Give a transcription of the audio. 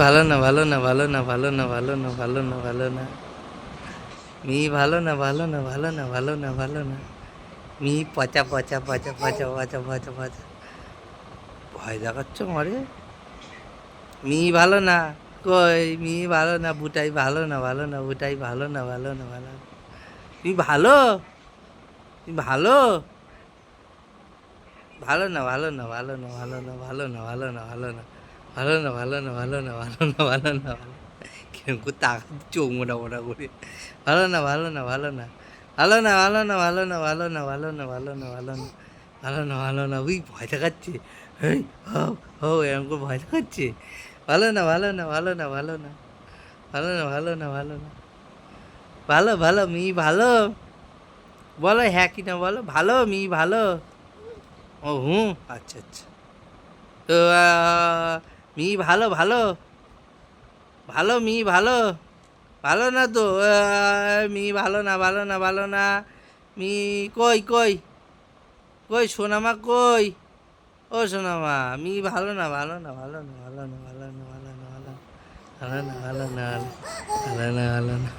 ভালো না, ভালো না, ভালো না, ভালো না, ভালো না, ভালো না, ভালো না। ভালো না, ভালো না, ভালো না, ভালো না, ভালো না। পচা পচা পচা পচা পচা পচা পচা। ভয় দেখাচ্ছ আমারে? ভালো না। কই ভালো না, বুটাই ভালো না, ভালো না, বুটাই ভালো না, ভালো না, ভালো না। ভালো? ভালো? ভালো না, ভালো না, ভালো না, ভালো না, ভালো না, ভালো না, ভালো না, ভালো না, ভালো না, ভালো না, ভালো না, ভালো না, ভালো। কিরম করে তাকাচ্ছ চোখ মোটা মোটা করে। ভালো না, ভালো না, ভালো না, ভালো না, ভালো না, ভালো না, ভালো না, ভালো না, ভালো না, ভালো না, ভালো না, ভালো না। ভয় দেখাচ্ছে। এই হও হও এরকম করে ভয় দেখাচ্ছে। ভালো না, ভালো না, ভালো না, ভালো না, ভালো না, ভালো না, ভালো না, ভালো ভালো ভালো। বলো হ্যাঁ কি না বলো, ভালো ভালো। ও হুম, আচ্ছা আচ্ছা। তো ভালো ভালো, ভালো ভালো, ভালো না তো। ভালো না, ভালো না, ভালো না। মি কই কই কই সোনামা কই? ও সোনামা ভালো না, ভালো না, ভালো না, ভালো না, ভালো না, ভালো না, ভালো না, ভালো না, ভালো না, ভালো না, ভালো না, ভালো না।